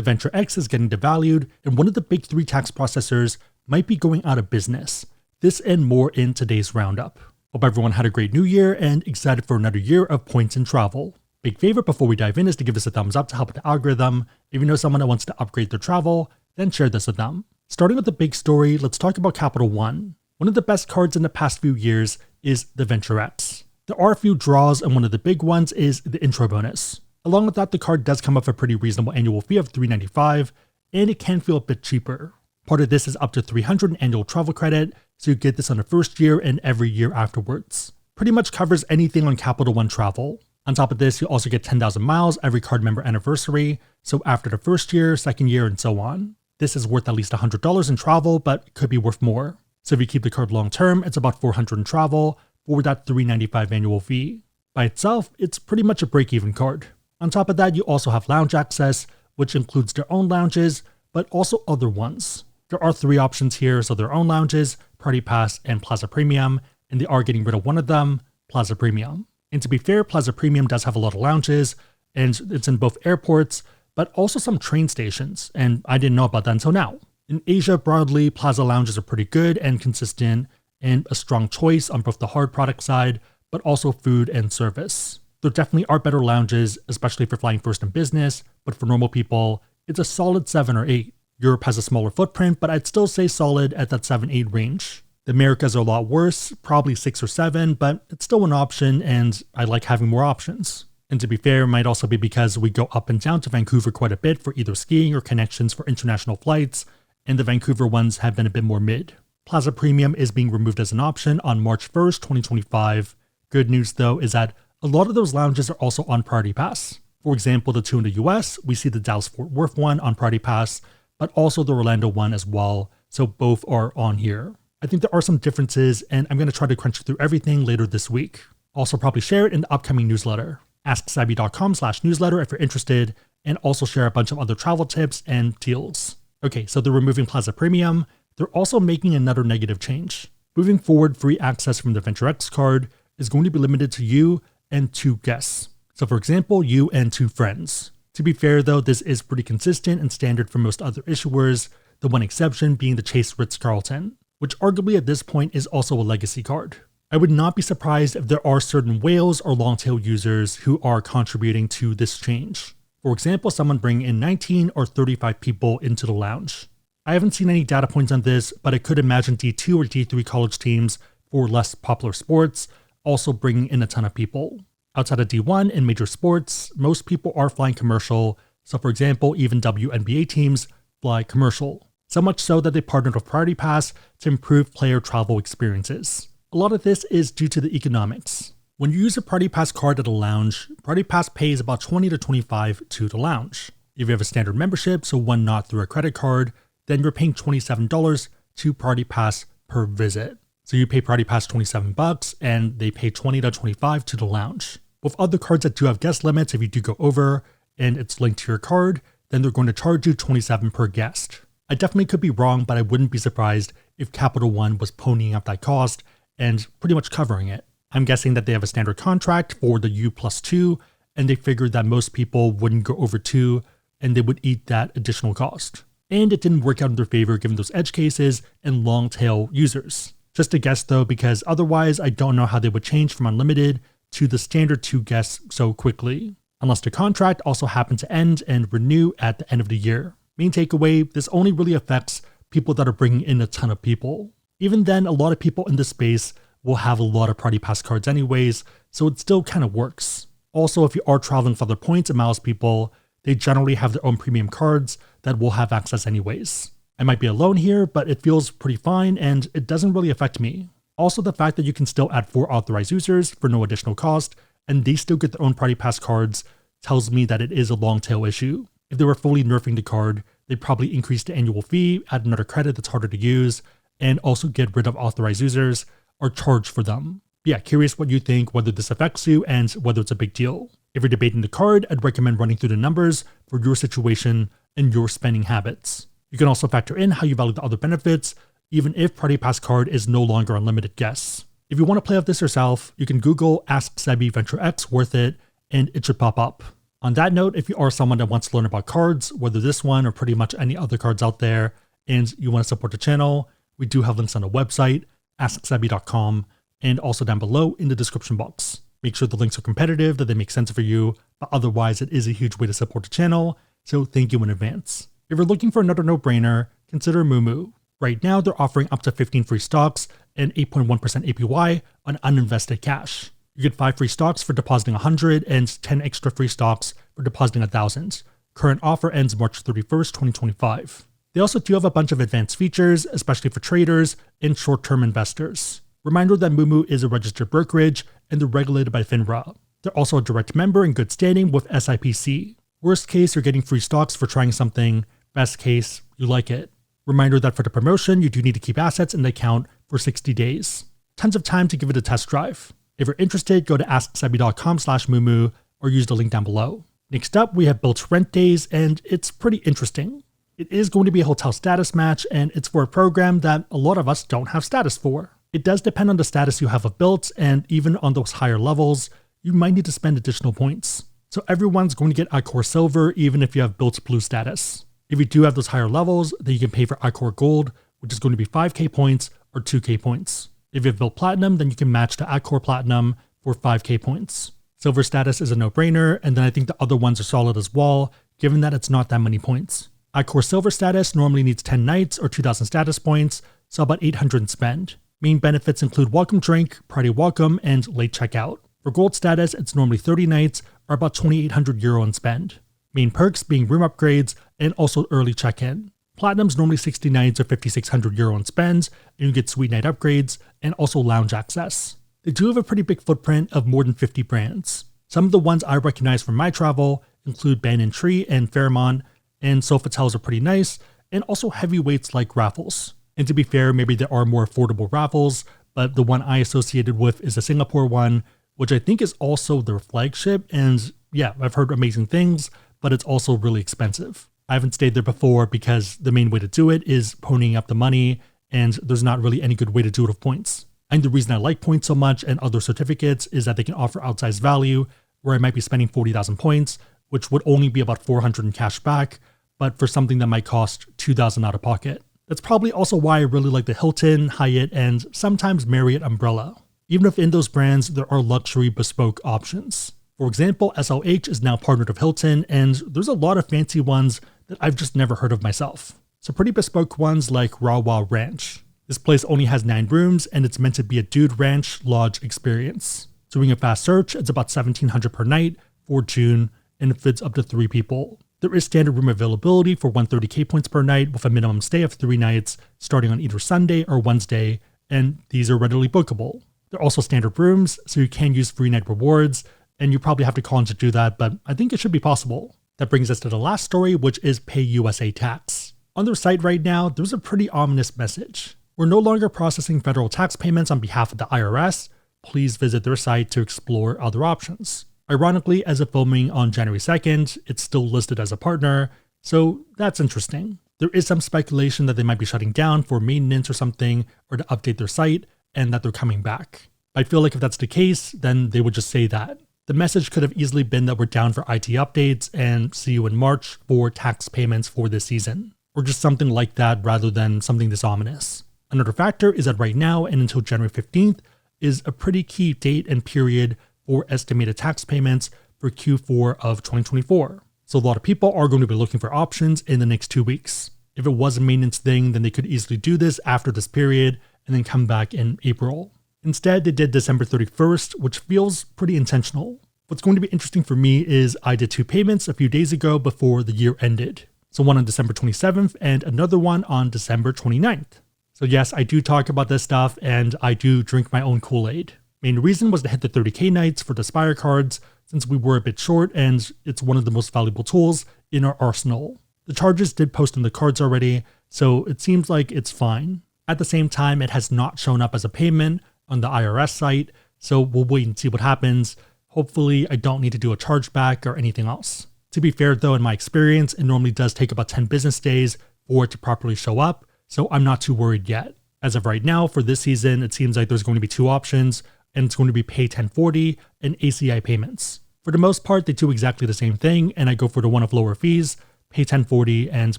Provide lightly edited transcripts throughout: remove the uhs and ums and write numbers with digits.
The Venture X is getting devalued, and one of the big three tax processors might be going out of business. This and more in today's roundup. Hope everyone had a great new year and excited for another year of points and travel. Big favor before we dive in is to give us a thumbs up to help with the algorithm. If you know someone that wants to upgrade their travel, then share this with them. Starting with the big story, let's talk about Capital One. One of the best cards in the past few years is the Venture X. There are a few draws, and one of the big ones is the intro bonus. Along with that, the card does come with a pretty reasonable annual fee of $395, and it can feel a bit cheaper. Part of this is up to $300 in annual travel credit, so you get this on the first year and every year afterwards. Pretty much covers anything on Capital One travel. On top of this, you also get 10,000 miles every card member anniversary, so after the first year, second year, and so on. This is worth at least $100 in travel, but could be worth more. So if you keep the card long term, it's about $400 in travel for that $395 annual fee. By itself, it's pretty much a break-even card. On top of that, you also have lounge access, which includes their own lounges, but also other ones. There are three options here, so their own lounges, Party Pass, and Plaza Premium, and they are getting rid of one of them, Plaza Premium. And to be fair, Plaza Premium does have a lot of lounges, and it's in both airports, but also some train stations, and I didn't know about that until now. In Asia broadly, Plaza lounges are pretty good and consistent, and a strong choice on both the hard product side, but also food and service. There definitely are better lounges, especially for flying first in business, but for normal people, it's a solid 7 or 8. Europe has a smaller footprint, but I'd still say solid at that 7-8 range. The Americas are a lot worse, probably 6 or 7, but it's still an option, and I like having more options. And to be fair, it might also be because we go up and down to Vancouver quite a bit for either skiing or connections for international flights, and the Vancouver ones have been a bit more mid. Plaza Premium is being removed as an option on March 1st, 2025. Good news though is that a lot of those lounges are also on Party Pass. For example, the two in the US, we see the Dallas-Fort Worth one on Party Pass, but also the Orlando one as well, so both are on here. I think there are some differences, and I'm going to try to crunch through everything later this week. Also probably share it in the upcoming newsletter. AskSebby.com/newsletter if you're interested, and also share a bunch of other travel tips and deals. Okay, so they're removing Plaza Premium. They're also making another negative change. Moving forward, free access from the Venture X card is going to be limited to you and 2 guests. So for example, you and 2 friends. To be fair though, this is pretty consistent and standard for most other issuers, the one exception being the Chase Ritz-Carlton, which arguably at this point is also a legacy card. I would not be surprised if there are certain whales or long-tail users who are contributing to this change. For example, someone bringing in 19 or 35 people into the lounge. I haven't seen any data points on this, but I could imagine D2 or D3 college teams for less popular sports also bringing in a ton of people. Outside of D1 and major sports, most people are flying commercial, so for example, even WNBA teams fly commercial. So much so that they partnered with Party Pass to improve player travel experiences. A lot of this is due to the economics. When you use a Party Pass card at a lounge, Party Pass pays about $20 to $25 to the lounge. If you have a standard membership, so one not through a credit card, then you're paying $27 to Party Pass per visit. So you pay Party Pass $27 and they pay $20 to $25 to the lounge. With other cards that do have guest limits, if you do go over and it's linked to your card, then they're going to charge you $27 per guest. I definitely could be wrong, but I wouldn't be surprised if Capital One was ponying up that cost and pretty much covering it. I'm guessing that they have a standard contract for the U+2, and they figured that most people wouldn't go over 2, and they would eat that additional cost. And it didn't work out in their favor given those edge cases and long tail users. Just a guess though, because otherwise I don't know how they would change from unlimited to the standard 2 guests so quickly, unless the contract also happened to end and renew at the end of the year. Main takeaway, this only really affects people that are bringing in a ton of people. Even then, a lot of people in this space will have a lot of Party Pass cards anyways, so it still kind of works. Also, if you are traveling for other points and miles people, they generally have their own premium cards that will have access anyways. I might be alone here, but it feels pretty fine and it doesn't really affect me. Also, the fact that you can still add 4 authorized users for no additional cost, and they still get their own Party Pass cards, tells me that it is a long tail issue. If they were fully nerfing the card, they'd probably increase the annual fee, add another credit that's harder to use, and also get rid of authorized users or charge for them. Yeah, curious what you think, whether this affects you and whether it's a big deal. If you're debating the card, I'd recommend running through the numbers for your situation and your spending habits. You can also factor in how you value the other benefits, even if Party Pass card is no longer unlimited guests. If you want to play with this yourself, you can Google AskSebby Venture X worth it, and it should pop up. On that note, if you are someone that wants to learn about cards, whether this one or pretty much any other cards out there, and you want to support the channel, we do have links on the website, AskSebby.com, and also down below in the description box. Make sure the links are competitive, that they make sense for you, but otherwise it is a huge way to support the channel, so thank you in advance. If you're looking for another no-brainer, consider Moomoo. Right now, they're offering up to 15 free stocks and 8.1% APY on uninvested cash. You get 5 free stocks for depositing 100 and 10 extra free stocks for depositing 1,000. Current offer ends March 31st, 2025. They also do have a bunch of advanced features, especially for traders and short-term investors. Reminder that Moomoo is a registered brokerage and they're regulated by FINRA. They're also a direct member in good standing with SIPC. Worst case, you're getting free stocks for trying something. Best case, you like it. Reminder that for the promotion, you do need to keep assets in the account for 60 days. Tons of time to give it a test drive. If you're interested, go to AskSebby.com/Moomoo or use the link down below. Next up, we have built rent days, and it's pretty interesting. It is going to be a hotel status match, and it's for a program that a lot of us don't have status for. It does depend on the status you have of built, and even on those higher levels, you might need to spend additional points. So everyone's going to get iCore Silver even if you have built blue status. If you do have those higher levels, then you can pay for iCore Gold, which is going to be 5k points or 2k points. If you have built Platinum, then you can match to iCore Platinum for 5k points. Silver status is a no-brainer, and then I think the other ones are solid as well, given that it's not that many points. iCore Silver status normally needs 10 nights or 2,000 status points, so about 800 in spend. Main benefits include welcome drink, party welcome, and late checkout. For gold status, it's normally 30 nights or about 2,800 euro in spend. Main perks being room upgrades and also early check-in. Platinum's normally 60 nights or 5,600 euro in spends, and you get sweet night upgrades and also lounge access. They do have a pretty big footprint of more than 50 brands. Some of the ones I recognize from my travel include Banyan Tree and Fairmont, and Sofotels are pretty nice, and also heavyweights like Raffles. And to be fair, maybe there are more affordable Raffles, but the one I associated with is the Singapore one, which I think is also their flagship, and yeah, I've heard amazing things, but it's also really expensive. I haven't stayed there before because the main way to do it is ponying up the money, and there's not really any good way to do it with points. And the reason I like points so much and other certificates is that they can offer outsized value, where I might be spending 40,000 points, which would only be about 400 in cash back, but for something that might cost 2,000 out of pocket. That's probably also why I really like the Hilton, Hyatt, and sometimes Marriott umbrella. Even if in those brands, there are luxury bespoke options. For example, SLH is now partnered with Hilton, and there's a lot of fancy ones that I've just never heard of myself. So pretty bespoke ones like Rawa Ranch. This place only has 9 rooms, and it's meant to be a dude ranch lodge experience. Doing a fast search, it's about 1,700 per night for June, and it fits up to 3 people. There is standard room availability for 130k points per night with a minimum stay of 3 nights, starting on either Sunday or Wednesday, and these are readily bookable. They're also standard rooms, so you can use free night rewards, and you probably have to call in to do that, but I think it should be possible. That brings us to the last story, which is payUSAtax. On their site right now, there's a pretty ominous message. We're no longer processing federal tax payments on behalf of the IRS. Please visit their site to explore other options. Ironically, as of filming on January 2nd, it's still listed as a partner, so that's interesting. There is some speculation that they might be shutting down for maintenance or something, or to update their site, and that they're coming back. I feel like if that's the case, then they would just say that. The message could have easily been that we're down for IT updates and see you in March for tax payments for this season, or just something like that rather than something this ominous. Another factor is that right now and until January 15th is a pretty key date and period for estimated tax payments for Q4 of 2024. So a lot of people are going to be looking for options in the next 2 weeks. If it was a maintenance thing, then they could easily do this after this period and then come back in April. Instead, they did December 31st, which feels pretty intentional. What's going to be interesting for me is I did 2 payments a few days ago before the year ended. So one on December 27th and another one on December 29th. So yes, I do talk about this stuff and I do drink my own Kool-Aid. Main reason was to hit the 30k nights for the Spire cards since we were a bit short and it's one of the most valuable tools in our arsenal. The charges did post on the cards already, so it seems like it's fine. At the same time, it has not shown up as a payment on the IRS site, so we'll wait and see what happens. Hopefully, I don't need to do a chargeback or anything else. To be fair though, in my experience, it normally does take about 10 business days for it to properly show up, so I'm not too worried yet. As of right now, for this season, it seems like there's going to be 2 options, and it's going to be Pay 1040 and ACI payments. For the most part, they do exactly the same thing, and I go for the one of lower fees, pay 1040 and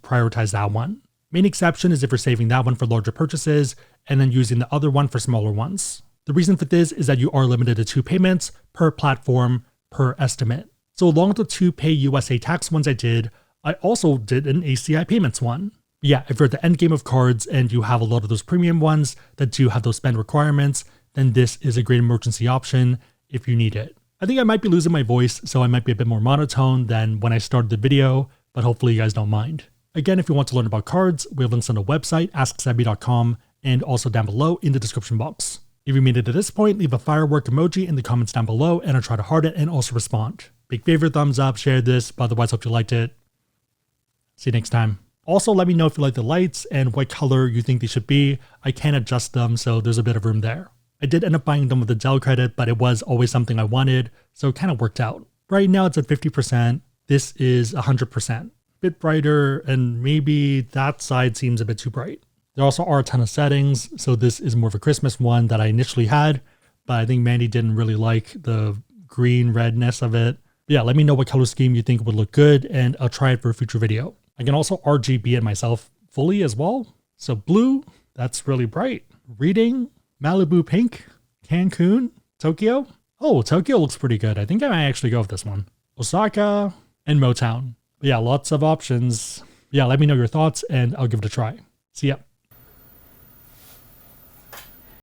prioritize that one. Main exception is if you're saving that one for larger purchases and then using the other one for smaller ones. The reason for this is that you are limited to 2 payments per platform per estimate. So along with the 2 payUSAtax ones I did, I also did an ACI payments one. But yeah, if you're at the end game of cards and you have a lot of those premium ones that do have those spend requirements, then this is a great emergency option if you need it. I think I might be losing my voice, so I might be a bit more monotone than when I started the video, but hopefully you guys don't mind. Again, if you want to learn about cards, we have links on the website, AskSebby.com, and also down below in the description box. If you made it to this point, leave a firework emoji in the comments down below, and I'll try to heart it and also respond. Big favorite, thumbs up, share this, but otherwise hope you liked it. See you next time. Also, let me know if you like the lights and what color you think they should be. I can adjust them, so there's a bit of room there. I did end up buying them with the Dell credit, but it was always something I wanted, so it kind of worked out. Right now it's at 50%. This is 100%. Bit brighter, and maybe that side seems a bit too bright. There also are a ton of settings, so this is more of a Christmas one that I initially had, but I think Mandy didn't really like the green redness of it. But yeah, let me know what color scheme you think would look good, and I'll try it for a future video. I can also RGB it myself fully as well. So blue, that's really bright. Reading, Malibu pink, Cancun, Tokyo. Oh, Tokyo looks pretty good. I think I might actually go with this one. Osaka and Motown. But yeah, lots of options. Yeah, let me know your thoughts and I'll give it a try. See ya.